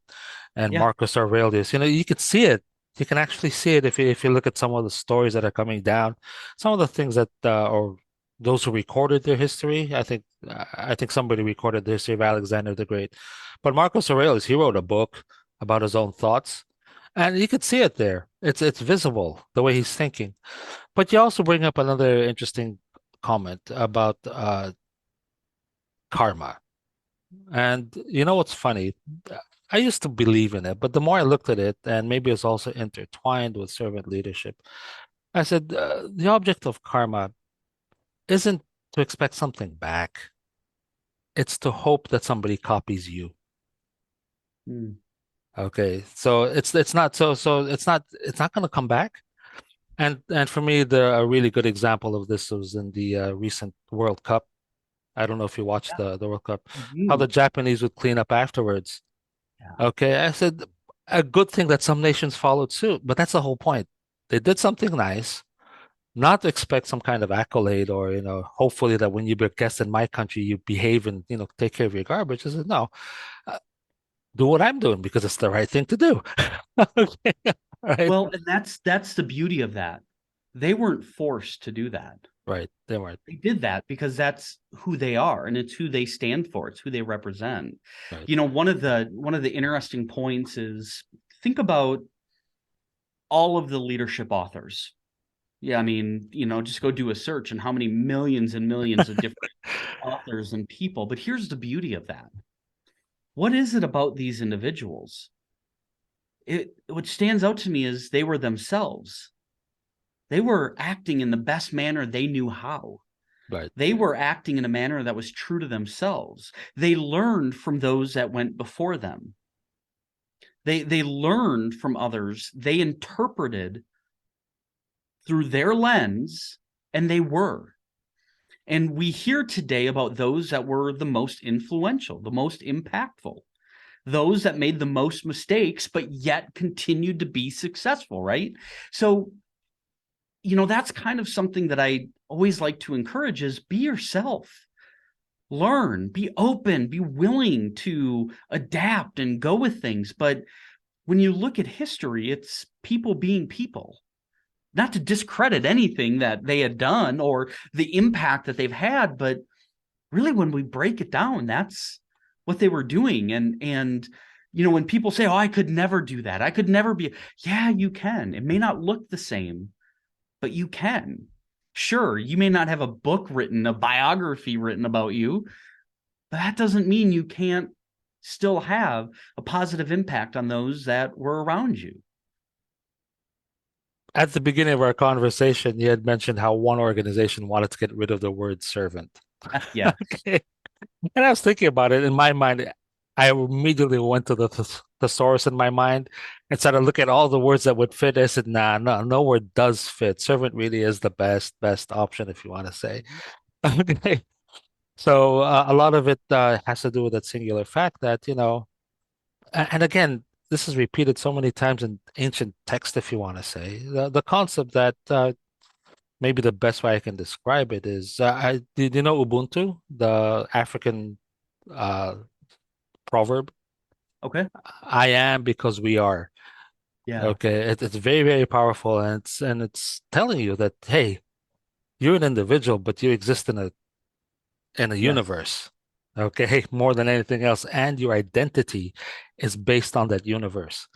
and Yeah. Marcus Aurelius. You can see it. You can actually see it if you look at some of the stories that are coming down, some of the things that or those who recorded their history. I think somebody recorded the history of Alexander the Great, but Marcus Aurelius, he wrote a book about his own thoughts, and you could see it there. It's visible the way he's thinking. But you also bring up another interesting comment about karma. And you know what's funny? I used to believe in it, but the more I looked at it, and maybe it's also intertwined with servant leadership, I said the object of karma isn't to expect something back. It's to hope that somebody copies you. Mm. Okay, so it's not it's not going to come back. And for me, a really good example of this was in the recent World Cup. I don't know if you watched Yeah. the World Cup, how the Mhm. Japanese would clean up afterwards. Yeah. Okay, I said a good thing that some nations followed suit, but that's the whole point. They did something nice, not to expect some kind of accolade or, hopefully that when you be a guest in my country, you behave and, take care of your garbage. I said, no, uh, do what I'm doing because it's the right thing to do. Okay, right, Well, and that's the beauty of that. They weren't forced to do that. right. They weren't. They did that because that's who they are and it's who they stand for. It's who they represent. Right. One of the interesting points is think about all of the leadership authors. Yeah, I mean, just go do a search and how many millions and millions of different authors and people. But here's the beauty of that. What is it about these individuals? What stands out to me is they were themselves. They were acting in the best manner they knew how. Right. They were acting in a manner that was true to themselves. They learned from those that went before them. They learned from others. They interpreted through their lens, and they were. And we hear today about those that were the most influential, the most impactful, those that made the most mistakes, but yet continued to be successful, right? So, that's kind of something that I always like to encourage is be yourself. Learn, be open, be willing to adapt and go with things. But when you look at history, it's people being people. Not to discredit anything that they had done or the impact that they've had, but really when we break it down, that's what they were doing. And when people say, "Oh, I could never do that. I could never be," yeah, you can. It may not look the same, but you can. Sure, you may not have a book written, a biography written about you, but that doesn't mean you can't still have a positive impact on those that were around you. At the beginning of our conversation, you had mentioned how one organization wanted to get rid of the word servant. Yeah. Okay. And I was thinking about it in my mind. I immediately went to the thesaurus in my mind and started looking at all the words that would fit. I said, nah, no word does fit. Servant really is the best option if you want to say. Okay. So a lot of it has to do with that singular fact that, and again, this is repeated so many times in ancient text, if you want to say, the concept that maybe the best way I can describe it is, did you know Ubuntu, the African uh, proverb? Okay. I am because we are. Yeah. Okay, it's very, very powerful, and it's telling you that, hey, you're an individual, but you exist in a Yes. universe. Okay, more than anything else, and your identity is based on that universe.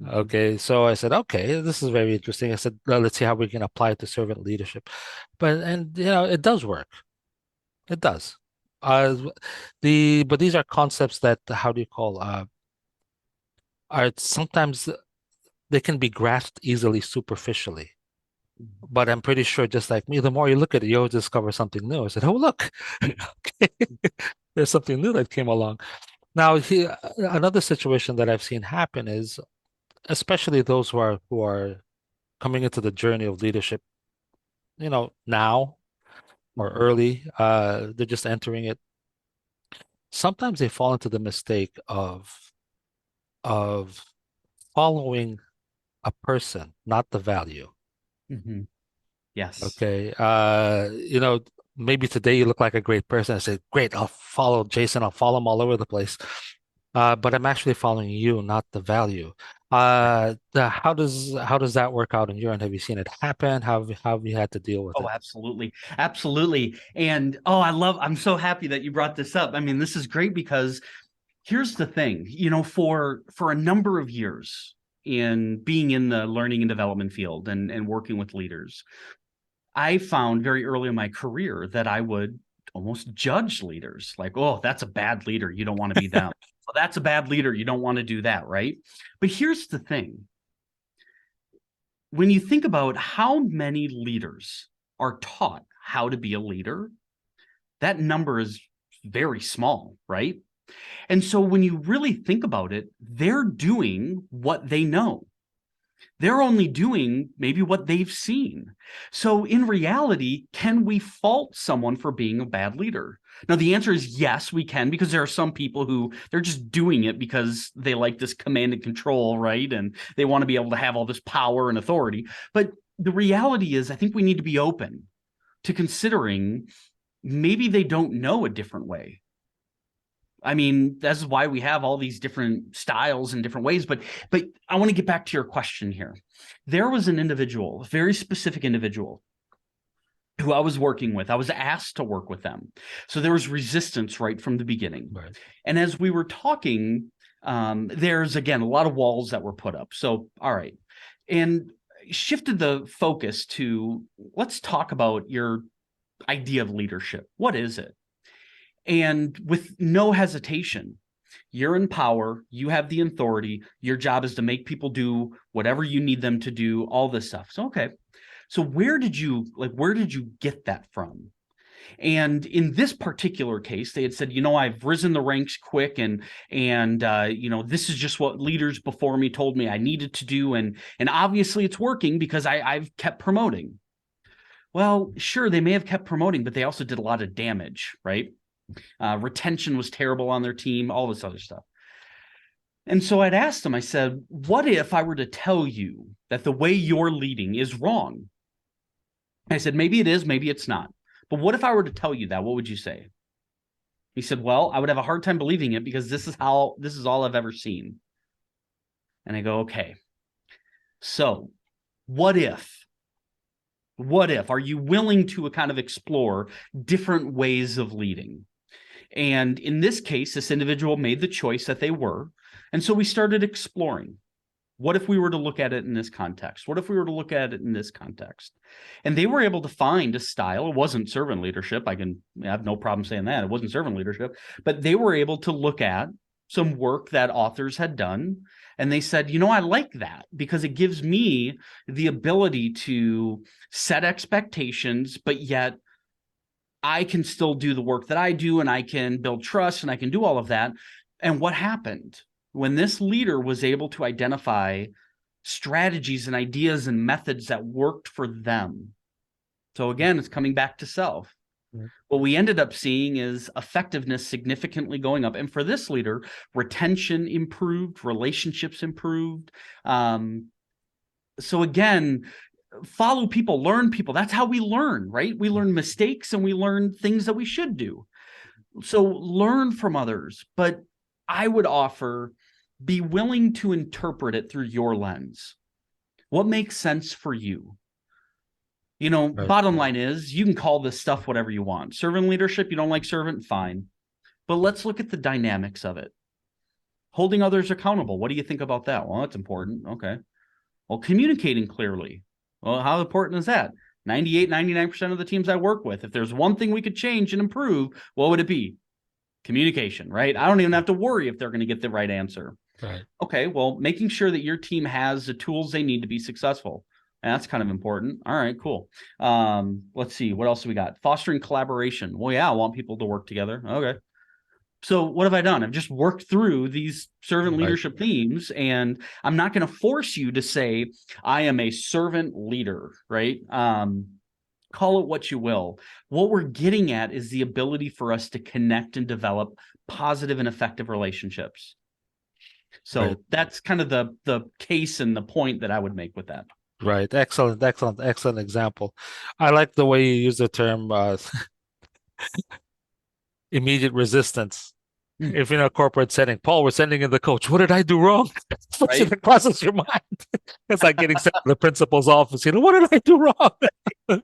Mhm. Okay, so I said, okay, this is very interesting. I said, well, let's see how we can apply it to servant leadership. And it does work. It does. Uh, but these are concepts that, how do you call, are sometimes they can be grasped easily superficially. But I'm pretty sure, just like me, the more you look at it, you'll discover something new. I said, oh, look, okay, there's something new that came along. Now, another situation that I've seen happen is, especially those who are coming into the journey of leadership, now or Mhm. early, they're just entering it. Sometimes they fall into the mistake of following a person, not the value. Mhm. Yes. Okay. Maybe today you look like a great person. I say, great, I'll follow Jason, I'll follow him all over the place. But I'm actually following you, not the value. How does that work out in your end? Have you seen it happen? How have you had to deal with Oh, it? absolutely. Absolutely. And I'm so happy that you brought this up. I mean, this is great because here's the thing, for a number of years in being in the learning and development field and working with leaders, I found very early in my career that I would almost judge leaders like, oh, that's a bad leader. You don't want to be them. Oh, that's a bad leader. You don't want to do that. Right. But here's the thing. When you think about how many leaders are taught how to be a leader, that number is very small, right? And so when you really think about it, they're doing what they know. They're only doing maybe what they've seen. So in reality, can we fault someone for being a bad leader? Now, the answer is yes, we can, because there are some people who they're just doing it because they like this command and control, right? And they want to be able to have all this power and authority. But the reality is, I think we need to be open to considering maybe they don't know a different way. I mean, that's why we have all these different styles and different ways. But I want to get back to your question here. There was an individual, a very specific individual, who I was working with. I was asked to work with them. So there was resistance right from the beginning. Right. And as we were talking, there's again a lot of walls that were put up. So, all right. And shifted the focus to, let's talk about your idea of leadership. What is it? And with no hesitation, you're in power, you have the authority, your job is to make people do whatever you need them to do, all this stuff. So, okay. So where did you get that from? And in this particular case, they had said, I've risen the ranks quick, and this is just what leaders before me told me I needed to do, and obviously it's working because I've kept promoting. Well, sure, they may have kept promoting, but they also did a lot of damage, right? Retention was terrible on their team, all this other stuff. And so I'd asked them, I said, what if I were to tell you that the way you're leading is wrong? I said, maybe it is, maybe it's not. But what if I were to tell you that? What would you say? He said, well, I would have a hard time believing it because this is all I've ever seen. And I go, okay. So what if? Are you willing to kind of explore different ways of leading? And in this case, this individual made the choice that they were. And so we started exploring. What if we were to look at it in this context? What if we were to look at it in this context? And they were able to find a style. It wasn't servant leadership. I have no problem saying that. It wasn't servant leadership. But they were able to look at some work that authors had done. And they said, I like that because it gives me the ability to set expectations, but yet I can still do the work that I do, and I can build trust, and I can do all of that. And what happened when this leader was able to identify strategies and ideas and methods that worked for them? So again, it's coming back to self. Mm-hmm. What we ended up seeing is effectiveness significantly going up. And for this leader, retention improved, relationships improved. So again, follow people, learn people. That's how we learn, right? We learn mistakes and we learn things that we should do. So learn from others, but I would offer, be willing to interpret it through your lens. What makes sense for you? Right. Bottom line is, you can call this stuff whatever you want. Servant leadership, you don't like servant, fine. But let's look at the dynamics of it. Holding others accountable. What do you think about that? Well, that's important. Okay. Well, communicating clearly. Well, how important is that? 98, 99% of the teams I work with, if there's one thing we could change and improve, what would it be? Communication, right? I don't even have to worry if they're going to get the right answer. Right. Okay, well, making sure that your team has the tools they need to be successful. And that's kind of important. All right, cool. Let's see. What else do we got? Fostering collaboration. Well, yeah, I want people to work together. Okay. So what have I done? I've just worked through these servant leadership themes, and I'm not going to force you to say, I am a servant leader, right? Call it what you will. What we're getting at is the ability for us to connect and develop positive and effective relationships. So that's kind of the case and the point that I would make with that. Right. Excellent example. I like the way you use the term immediate resistance. If you're in a corporate setting, Paul, we're sending in the coach. What did I do wrong? First thing that crosses your mind. It's like getting sent to the principal's office. What did I do wrong?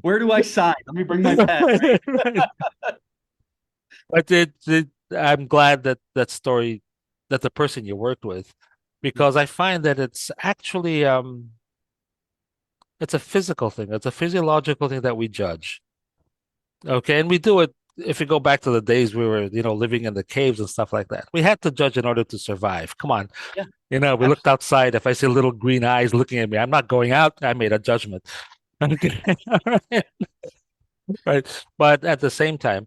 Where do I sign? Let me bring my pen. Right? But I'm glad that story, that the person you worked with, because I find that it's actually it's a physical thing. It's a physiological thing that we judge. Okay, and we do it if you go back to the days we were, living in the caves and stuff like that. We had to judge in order to survive. Come on. Yeah, We looked absolutely. outside. If I see little green eyes looking at me, I'm not going out. I made a judgment. Okay. All right. Right. But at the same time,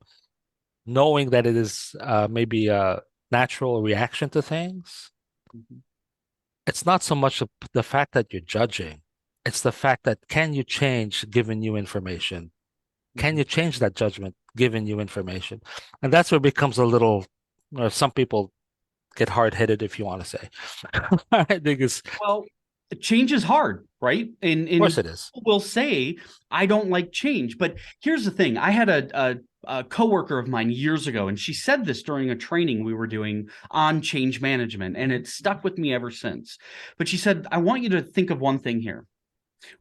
knowing that it is maybe a natural reaction to things, Mhm, it's not so much the fact that you're judging. It's the fact that can you change given new information? Can mhm. you change that judgment given new information? And that's where it becomes a little, some people get hard-headed, if you want to say. I think it's, of Well, change is hard, right? And course it is. people will say, I don't like change. But here's the thing. I had a coworker of mine years ago, and she said this during a training we were doing on change management, and it stuck with me ever since. But she said, I want you to think of one thing here.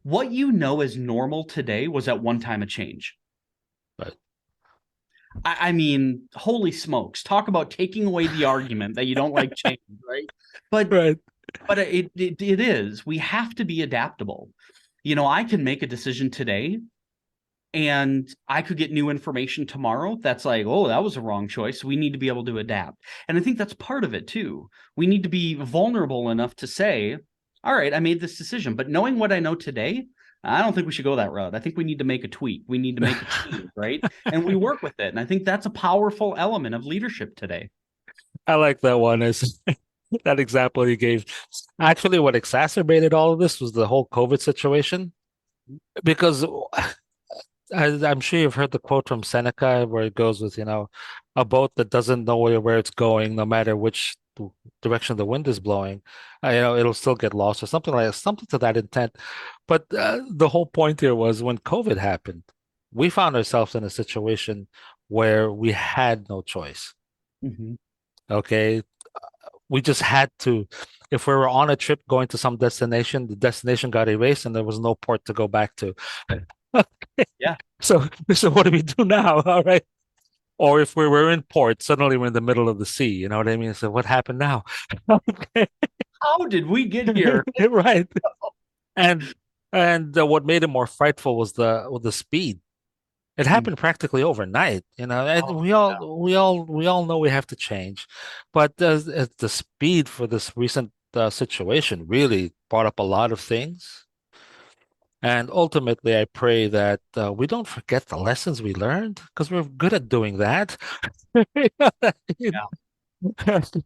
What you know as normal today was at one time a change. But I mean, holy smokes, talk about taking away the argument that you don't like change, right? But right. it is. We have to be adaptable. I can make a decision today and I could get new information tomorrow that's like, oh, that was a wrong choice. We need to be able to adapt. And I think that's part of it too. We need to be vulnerable enough to say, all right, I made this decision, but knowing what I know today, I don't think we should go that route. I think we need to make a tweak. We need to make a change, right? And we work with it. And I think that's a powerful element of leadership today. I like that one. Is that example you gave. Actually, what exacerbated all of this was the whole COVID situation. Because I'm sure you've heard the quote from Seneca where it goes with, a boat that doesn't know where it's going, no matter which direction the wind is blowing, it'll still get lost or something like that, something to that intent. But the whole point here was when COVID happened, we found ourselves in a situation where we had no choice. Mhm. Okay. We just had to, if we were on a trip going to some destination, the destination got erased and there was no port to go back to. Yeah. So what do we do now? All right. Or if we were in port, suddenly we're in the middle of the sea. You know what I mean? So what happened now? Okay. How did we get here? Right. And what made it more frightful was the speed. It Mm. happened practically overnight, and Oh, we all know we have to change, but the speed for this recent situation really brought up a lot of things. And ultimately, I pray that we don't forget the lessons we learned because we're good at doing that. yeah.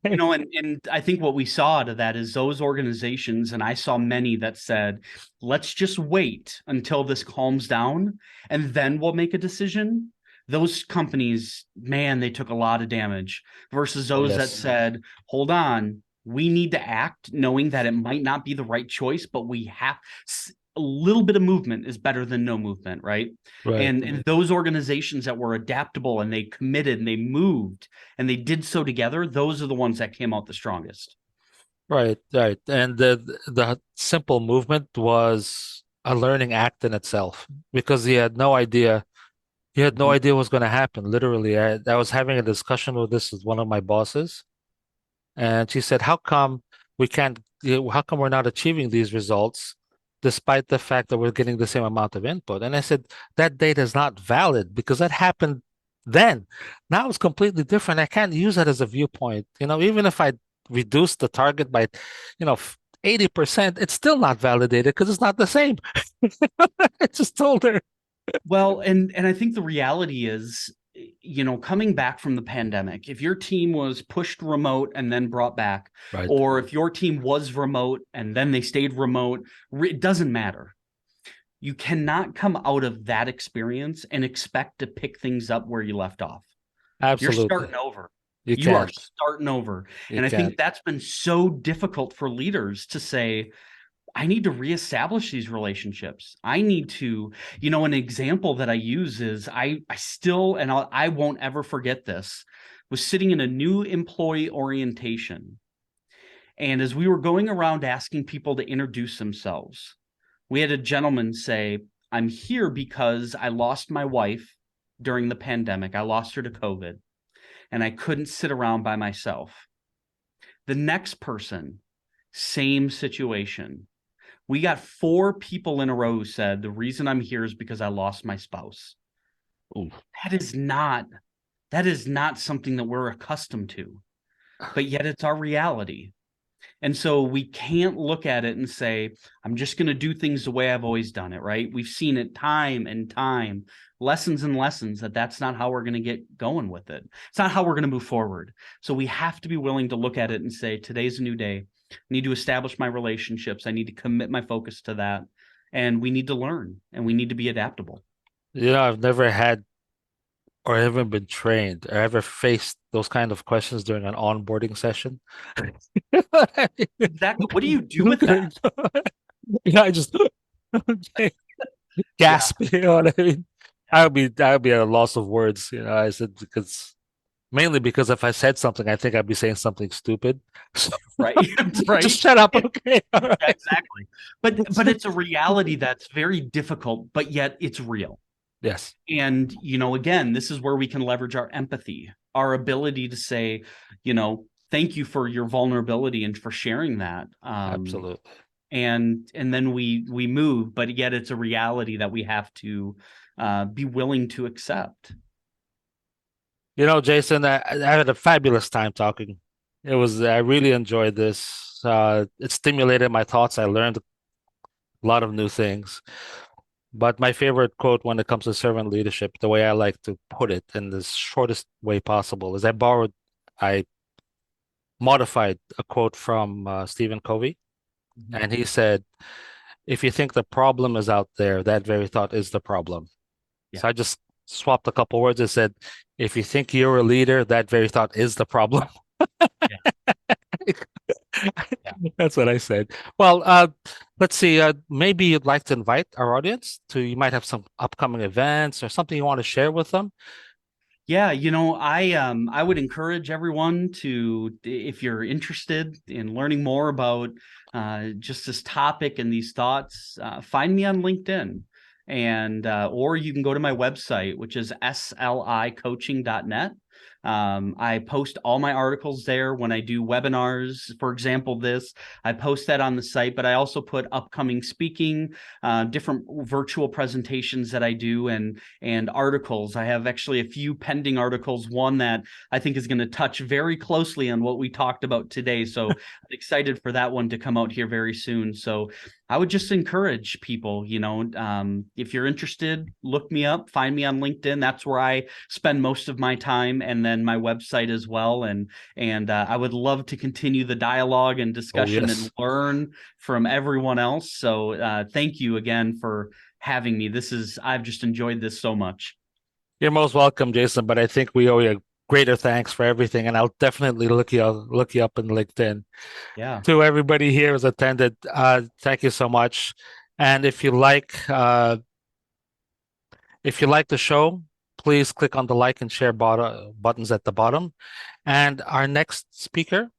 And I think what we saw out of that is those organizations, and I saw many that said, let's just wait until this calms down and then we'll make a decision. Those companies, man, they took a lot of damage versus Oh, those that yes. said, hold on, we need to act knowing that it might not be the right choice, but we have a little bit of movement is better than no movement, right? Right. And those organizations that were adaptable and they committed and they moved and they did so together, those are the ones that came out the strongest. Right, right. And the simple movement was a learning act in itself because he had no Mhm. idea what was going to happen. Literally, I was having a discussion with this with one of my bosses, and she said, "How come we can't? How come we're not achieving these results, despite the fact that we're getting the same amount of input?" And I said, "That data is not valid because that happened then. Now it's completely different. I can't use that as a viewpoint. Even if I reduce the target by, 80%, it's still not validated because it's not the same." I just told her. Well, and I think the reality is, coming back from the pandemic, if your team was pushed remote and then brought back, Right. or if your team was remote and then they stayed remote, it doesn't matter. You cannot come out of that experience and expect to pick things up where you left off. You're Absolutely. starting over. You You are can't. starting over. You And I can't. think that's been so difficult for leaders to say, I need to reestablish these relationships. I need to, an example that I use is I still, and I won't ever forget this, was sitting in a new employee orientation. And as we were going around asking people to introduce themselves, we had a gentleman say, I'm here because I lost my wife during the pandemic. I lost her to COVID and I couldn't sit around by myself. The next person, same situation. We got four people in a row who said, the reason I'm here is because I lost my spouse. Ooh. That is not that is not something that we're accustomed to, but yet it's our reality. And so we can't look at it and say, I'm just going to do things the way I've always done it, right? We've seen it time and time, lessons and lessons, that that's not how we're going to get going with it. It's not how we're going to move forward. So we have to be willing to look at it and say, today's a new day. I need to establish my relationships. I need to commit my focus to that. And we need to learn and we need to be adaptable. I've never had or haven't been trained or ever faced those kind of questions during an onboarding session. Exactly. What do you do with that? I just Yeah, gasp, you know what I mean? I would be at a loss of words, I said because mainly because if I said something, I think I'd be saying something stupid. So right. just Right. shut up, okay? All Yeah, right. exactly. But it's a reality that's very difficult, but yet it's real. Yes, And, again, this is where we can leverage our empathy, our ability to say, thank you for your vulnerability and for sharing that. absolutely. And then we move, but yet it's a reality that we have to be willing to accept. Jason, I had a fabulous time talking. I really enjoyed this. It stimulated my thoughts. I learned a lot of new things. But my favorite quote when it comes to servant leadership, the way I like to put it in the shortest way possible, is I modified a quote from Stephen Covey, Mhm. and he said, "If you think the problem is out there, that very thought is the problem." Yeah, So I just swapped a couple words and said, "If you think you're a leader, that very thought is the problem." yeah, yeah. That's what I said. Well, let's see. Maybe you'd like to invite our audience you might have some upcoming events or something you want to share with them. Yeah, I would encourage everyone to, if you're interested in learning more about just this topic and these thoughts, find me on LinkedIn. And or you can go to my website, which is slicoaching.net. I post all my articles there when I do webinars. For example, I post that on the site, but I also put upcoming speaking, different virtual presentations that I do, and articles. I have actually a few pending articles, one that I think is going to touch very closely on what we talked about today. So I'm excited for that one to come out here very soon. So I would just encourage people, if you're interested, look me up, find me on LinkedIn. That's where I spend most of my time, and then my website as well. And I would love to continue the dialogue and Oh, discussion and yes. learn from everyone else. So thank you again for having me. I've just enjoyed this so much. You're most welcome, Jason, but I think we owe you a greater thanks for everything, and I'll definitely look you up in LinkedIn. Yeah. To everybody here who's attended, thank you so much. And if you like the show, please click on the like and share buttons at the bottom. And our next speaker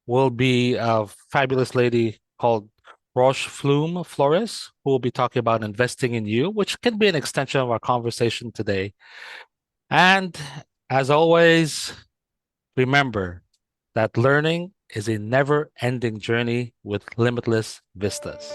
will be a fabulous lady called Roche Flume Flores, who will be talking about investing in you, which can be an extension of our conversation today. And as always, remember that learning is a never-ending journey with limitless vistas.